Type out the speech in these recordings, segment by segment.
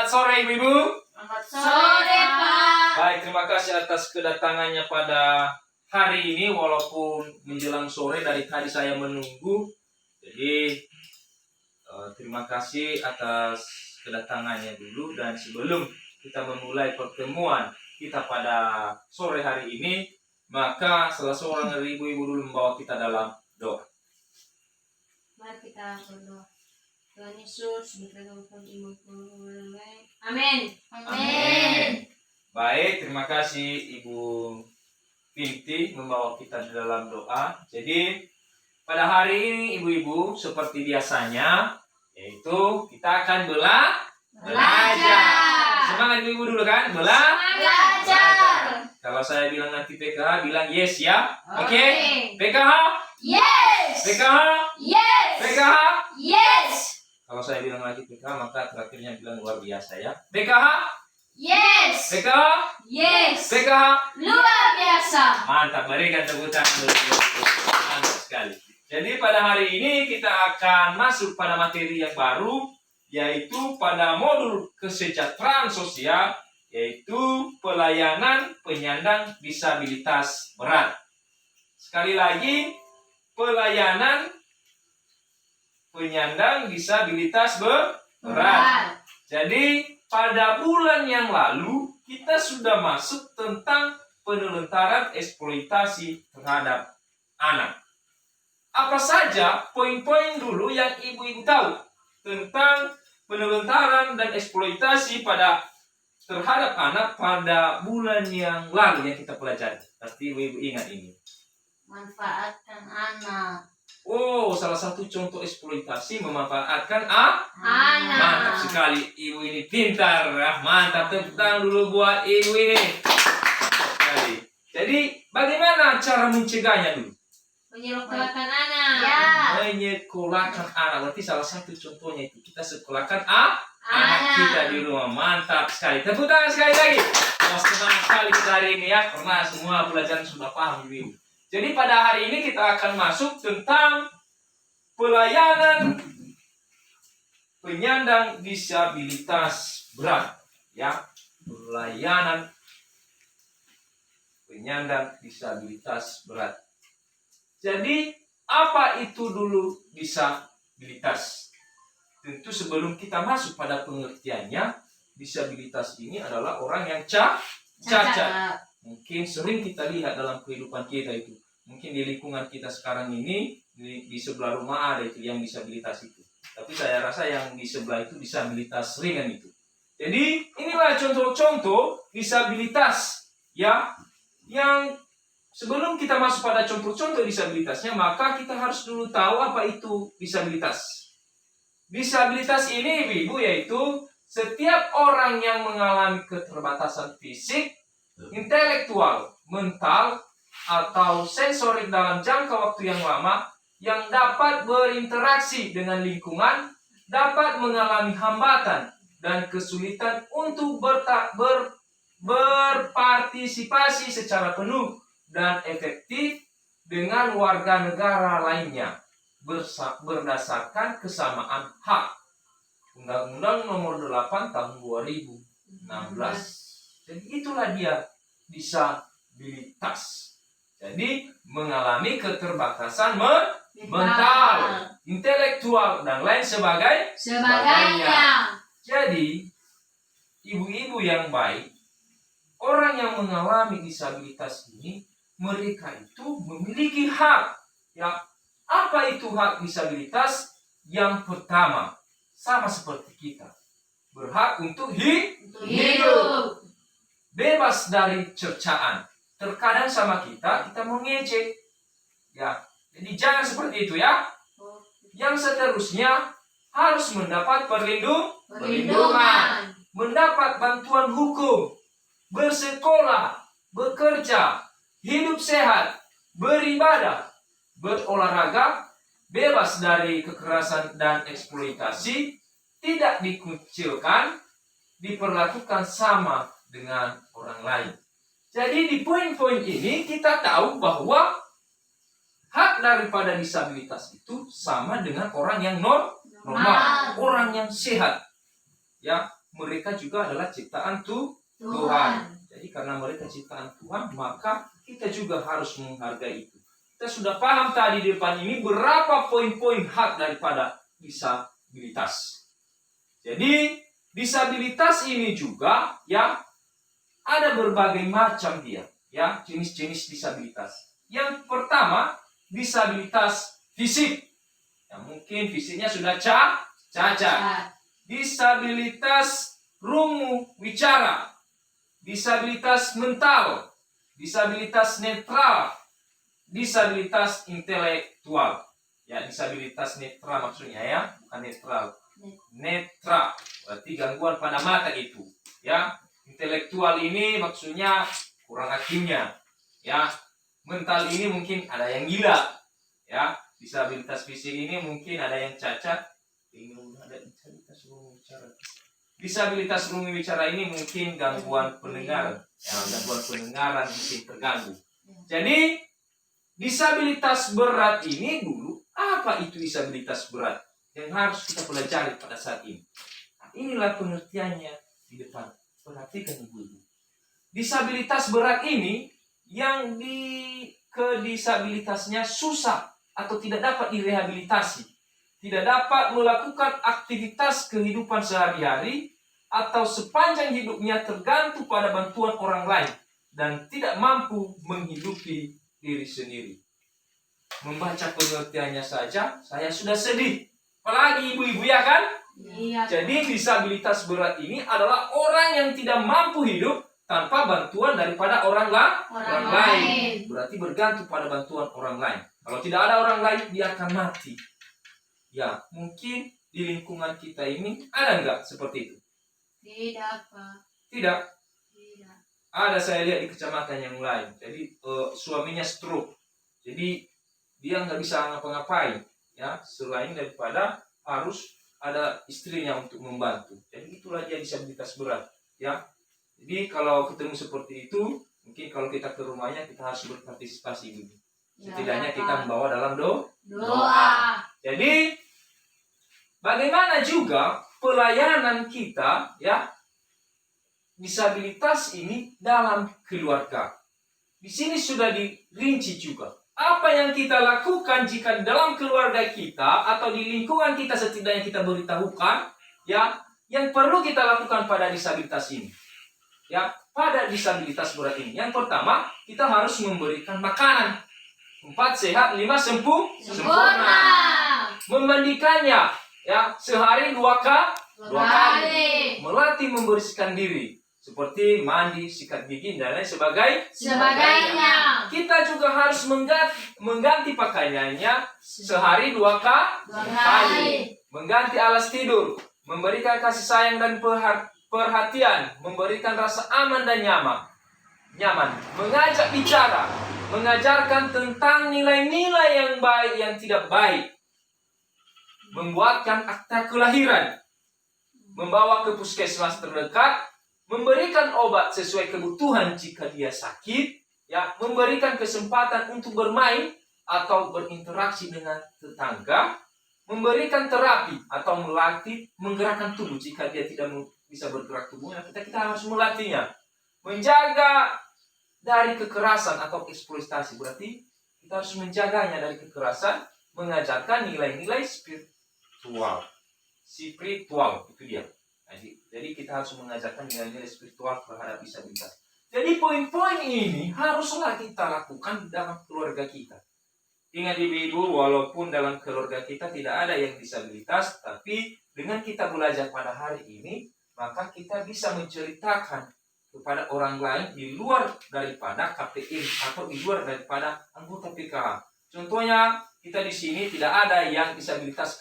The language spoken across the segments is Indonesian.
Selamat sore Ibu-Ibu. Selamat sore, Pak. Baik, terima kasih atas kedatangannya pada hari ini walaupun menjelang sore dari tadi saya menunggu. Jadi terima kasih atas kedatangannya dulu, dan sebelum kita memulai pertemuan kita pada sore hari ini, maka salah seorang dari ibu-ibu dulu membawa kita dalam doa. Mari kita berdoa. Tuhan Yesus, berkata-kata Amin. Amin. Baik, terima kasih Ibu Pinti membawa kita di dalam doa. Jadi pada hari ini ibu-ibu seperti biasanya, yaitu kita akan belajar. Semangat ibu-ibu dulu kan? Belajar. Kalau saya bilang nanti PKH, bilang yes ya. Oke? PKH? Yes. PKH? Yes. PKH? Yes. Kalau saya bilang lagi PKH, maka terakhirnya bilang luar biasa ya. PKH? Yes. PKH? Yes. PKH? Luar biasa. Mantap, berikan tepuk tangan dulu. Mantap sekali. Jadi pada hari ini kita akan masuk pada materi yang baru, yaitu pada modul kesejahteraan sosial, yaitu pelayanan penyandang disabilitas berat. Sekali lagi, pelayanan penyandang disabilitas berat. Jadi pada bulan yang lalu kita sudah masuk tentang penelantaran eksploitasi terhadap anak. Apa saja poin-poin dulu yang ibu-ibu tahu tentang penelantaran dan eksploitasi terhadap anak pada bulan yang lalu yang kita pelajari? Pasti ibu-ibu ingat ini. Manfaatkan anak. Oh, salah satu contoh eksploitasi memanfaatkan anak. Mantap sekali, ibu ini pintar. Mantap, tepuk tangan dulu buat ibu ini. Mantap sekali. Jadi, bagaimana cara mencegahnya dulu? Menyekolahkan anak. Ya. Menyekolahkan anak. Berarti salah satu contohnya itu kita sekolahkan anak kita di rumah. Mantap sekali. Tepuk tangan sekali lagi. Oh, senang sekali kita hari ini ya, karena semua pelajaran sudah paham ibu. Jadi pada hari ini kita akan masuk tentang pelayanan penyandang disabilitas berat, ya. Pelayanan penyandang disabilitas berat. Jadi apa itu dulu disabilitas? Tentu sebelum kita masuk pada pengertiannya, disabilitas ini adalah orang yang cacat. Mungkin sering kita lihat dalam kehidupan kita itu. Mungkin di lingkungan kita sekarang ini, di sebelah rumah ada itu yang disabilitas itu. Tapi saya rasa yang di sebelah itu disabilitas ringan itu. Jadi inilah contoh-contoh disabilitas ya, yang sebelum kita masuk pada contoh-contoh disabilitasnya, maka kita harus dulu tahu apa itu disabilitas. Disabilitas ini ibu-ibu yaitu setiap orang yang mengalami keterbatasan fisik, intelektual, mental, atau sensorik dalam jangka waktu yang lama, yang dapat berinteraksi dengan lingkungan, dapat mengalami hambatan dan kesulitan untuk berpartisipasi secara penuh dan efektif dengan warga negara lainnya berdasarkan kesamaan hak. Undang-Undang Nomor 8 Tahun 2016. Jadi itulah dia disabilitas. Jadi mengalami keterbatasan mental, intelektual, dan lain sebagainya. Jadi ibu-ibu yang baik, orang yang mengalami disabilitas ini, mereka itu memiliki hak. Ya, apa itu hak disabilitas? Yang pertama, sama seperti kita, berhak untuk hidup. Bebas dari cercaan. Terkadang sama kita mengejek. Ya, jadi jangan seperti itu ya. Yang seterusnya harus mendapat perlindungan, mendapat bantuan hukum, bersekolah, bekerja, hidup sehat, beribadah, berolahraga, bebas dari kekerasan dan eksploitasi, tidak dikucilkan, diperlakukan sama dengan orang lain. Jadi di poin-poin ini kita tahu bahwa hak daripada disabilitas itu sama dengan orang yang normal, orang yang sehat. Ya, mereka juga adalah ciptaan Tuhan. Tuhan. Jadi karena mereka ciptaan Tuhan, maka kita juga harus menghargai itu. Kita sudah paham tadi di depan ini berapa poin-poin hak daripada disabilitas. Jadi disabilitas ini juga ya ada berbagai macam dia, ya, jenis-jenis disabilitas. Yang pertama, disabilitas fisik. Ya, mungkin fisiknya sudah cacat. Disabilitas rungu wicara. Disabilitas mental. Disabilitas netral. Disabilitas intelektual. Ya, disabilitas netral maksudnya ya, bukan netral. Netra, berarti gangguan pada mata itu. Ya, intelektual ini maksudnya kurang akilnya. Ya, mental ini mungkin ada yang gila. Ya, disabilitas fisik ini mungkin ada yang cacat. Ada disabilitas rungu wicara. Disabilitas rungu wicara ini mungkin gangguan pendengar. Ya, gangguan pendengaran mungkin terganggu. Jadi disabilitas berat ini dulu, apa itu disabilitas berat yang harus kita pelajari pada saat ini? Nah, inilah pengertiannya di depan. Perhatikan ibu-ibu. Disabilitas berat ini yang kedisabilitasnya susah atau tidak dapat direhabilitasi, tidak dapat melakukan aktivitas kehidupan sehari-hari, atau sepanjang hidupnya tergantung pada bantuan orang lain dan tidak mampu menghidupi diri sendiri. Membaca pengertiannya saja saya sudah sedih. Apalagi ibu-ibu, ya kan? Iya. Jadi disabilitas berat ini adalah orang yang tidak mampu hidup tanpa bantuan daripada orang lain. Berarti bergantung pada bantuan orang lain. Kalau tidak ada orang lain, dia akan mati. Ya, mungkin di lingkungan kita ini ada nggak seperti itu? Tidak, Pak. Tidak. Tidak. Ada, saya lihat di kecamatan yang lain. Jadi suaminya stroke. Jadi dia nggak bisa ngapa-ngapain. Ya, selain daripada harus ada istrinya untuk membantu. Jadi itulah dia disabilitas berat. Ya. Jadi kalau ketemu seperti itu, mungkin kalau kita ke rumahnya kita harus berpartisipasi dulu. Setidaknya kita membawa dalam doa. Jadi bagaimana juga pelayanan kita, ya, disabilitas ini dalam keluarga. Di sini sudah dirinci juga. Apa yang kita lakukan jika dalam keluarga kita atau di lingkungan kita, setidaknya kita beritahukan, ya, yang perlu kita lakukan pada disabilitas ini. Ya, pada disabilitas berat ini. Yang pertama, kita harus memberikan makanan. 4 sehat, 5 sempurna. Memandikannya, ya, sehari 2 kali. Melatih membersihkan diri, seperti mandi, sikat gigi, dan lain sebagainya. Kita juga harus mengganti pakaiannya sehari 2 kali. Mengganti alas tidur, memberikan kasih sayang dan perhatian, memberikan rasa aman dan nyaman, mengajak bicara, mengajarkan tentang nilai-nilai yang baik yang tidak baik, membuatkan akta kelahiran, membawa ke puskesmas terdekat, memberikan obat sesuai kebutuhan jika dia sakit, ya, memberikan kesempatan untuk bermain atau berinteraksi dengan tetangga, memberikan terapi atau melatih menggerakkan tubuh jika dia tidak bisa bergerak tubuhnya, kita harus melatihnya, menjaga dari kekerasan atau eksploitasi, berarti kita harus menjaganya dari kekerasan, mengajarkan nilai-nilai spiritual itu dia. Jadi kita harus mengajarkan nilai-nilai spiritual terhadap disabilitas. Jadi poin-poin ini haruslah kita lakukan dalam keluarga kita. Ingat ibu-ibu, walaupun dalam keluarga kita tidak ada yang disabilitas, tapi dengan kita belajar pada hari ini, maka kita bisa menceritakan kepada orang lain di luar daripada KPI atau di luar daripada anggota PKH. Contohnya, kita di sini tidak ada yang disabilitas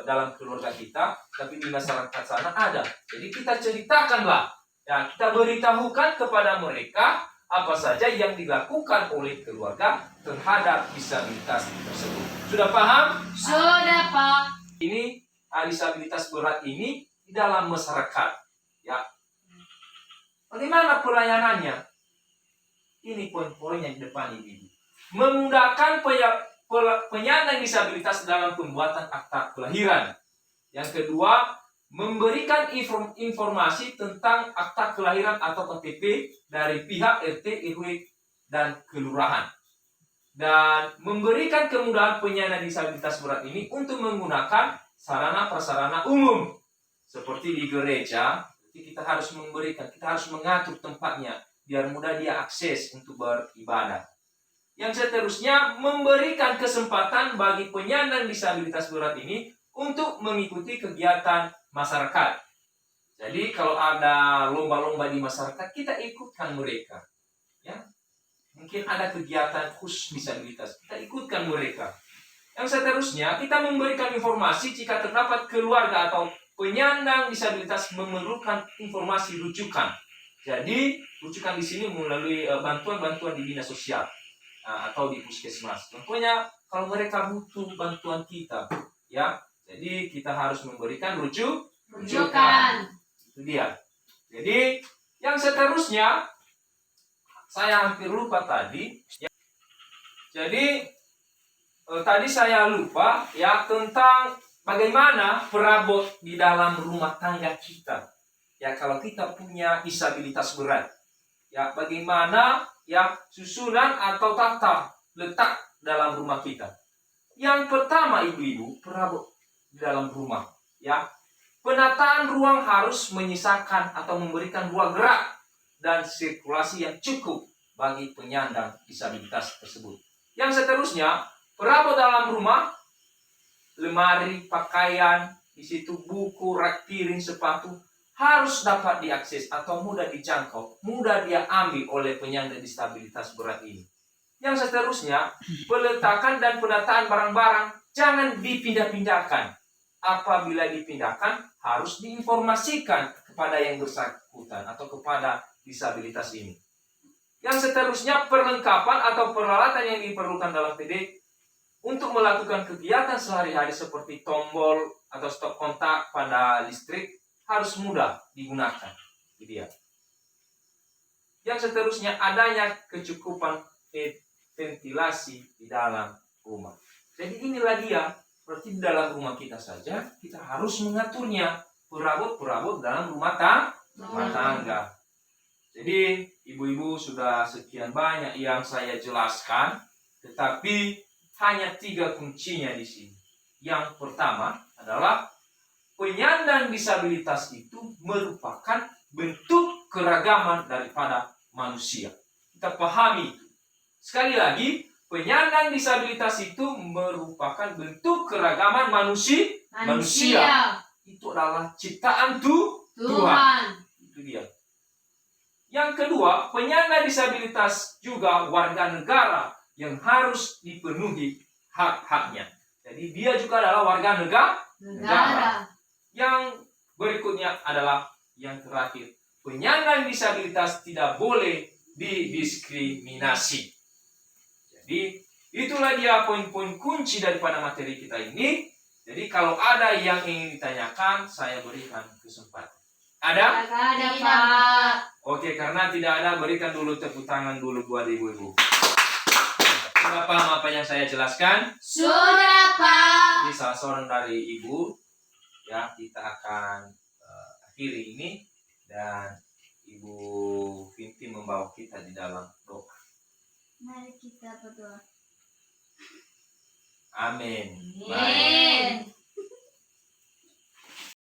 dalam keluarga kita, tapi di masyarakat sana ada. Jadi kita ceritakanlah, ya, kita beritahukan kepada mereka apa saja yang dilakukan oleh keluarga terhadap disabilitas tersebut. Sudah paham? Sudah, Pak. Ini disabilitas berat ini di dalam masyarakat, ya. Bagaimana pelayanannya? Ini poin-poin yang di depan ini. Memudahkan penyandang disabilitas dalam pembuatan akta kelahiran. Yang kedua, memberikan informasi tentang akta kelahiran atau KTP dari pihak RT, RW, dan kelurahan. Dan memberikan kemudahan penyandang disabilitas berat ini untuk menggunakan sarana prasarana umum. Seperti di gereja, kita harus kita harus mengatur tempatnya biar mudah dia akses untuk beribadah. Yang seterusnya, memberikan kesempatan bagi penyandang disabilitas berat ini untuk mengikuti kegiatan masyarakat. Jadi kalau ada lomba-lomba di masyarakat, kita ikutkan mereka. Ya, mungkin ada kegiatan khusus disabilitas, kita ikutkan mereka. Yang seterusnya, kita memberikan informasi jika terdapat keluarga atau penyandang disabilitas memerlukan informasi rujukan. Jadi rujukan di sini melalui bantuan-bantuan di dinas sosial atau di puskesmas. Contohnya kalau mereka butuh bantuan kita, ya, jadi kita harus memberikan rujukan. Itu dia. Jadi yang seterusnya saya hampir lupa tadi. Ya. Jadi tadi saya lupa ya tentang bagaimana perabot di dalam rumah tangga kita. Ya, kalau kita punya disabilitas berat, ya bagaimana ya susunan atau tata letak dalam rumah kita. Yang pertama, ibu-ibu, perabot di dalam rumah, ya. Penataan ruang harus menyisakan atau memberikan ruang gerak dan sirkulasi yang cukup bagi penyandang disabilitas tersebut. Yang seterusnya, perabot dalam rumah, lemari, pakaian, di situ buku, rak piring, sepatu harus dapat diakses atau mudah dijangkau, mudah dia ambil oleh penyandang disabilitas berat ini. Yang seterusnya, peletakan dan penataan barang-barang jangan dipindah-pindahkan. Apabila dipindahkan, harus diinformasikan kepada yang bersangkutan atau kepada disabilitas ini. Yang seterusnya, perlengkapan atau peralatan yang diperlukan dalam PD untuk melakukan kegiatan sehari-hari seperti tombol atau stop kontak pada listrik harus mudah digunakan. Dia. Yang seterusnya, adanya kecukupan ventilasi di dalam rumah. Jadi inilah dia, berarti di dalam rumah kita saja kita harus mengaturnya, perabot-perabot dalam rumah tangga. Jadi ibu-ibu sudah sekian banyak yang saya jelaskan, tetapi hanya 3 kuncinya di sini. Yang pertama adalah penyandang disabilitas itu merupakan bentuk keragaman daripada manusia. Kita pahami itu. Sekali lagi, penyandang disabilitas itu merupakan bentuk keragaman manusia. Itu adalah ciptaan Tuhan. Itu dia. Yang kedua, penyandang disabilitas juga warga negara yang harus dipenuhi hak-haknya. Jadi dia juga adalah warga negara. Yang berikutnya adalah yang terakhir, penyandang disabilitas tidak boleh didiskriminasi. Jadi itulah dia poin-poin kunci daripada materi kita ini. Jadi kalau ada yang ingin ditanyakan, saya berikan kesempatan. Ada? Ada, Pak. Oke, karena tidak ada, berikan dulu tepuk tangan dulu buat ibu-ibu. Sudah paham apa yang saya jelaskan? Sudah, Pak. Ini salah seorang dari ibu. Ya, kita akan akhiri ini dan Ibu Vinti membawa kita di dalam doa. Mari kita berdoa. Amin. Amin.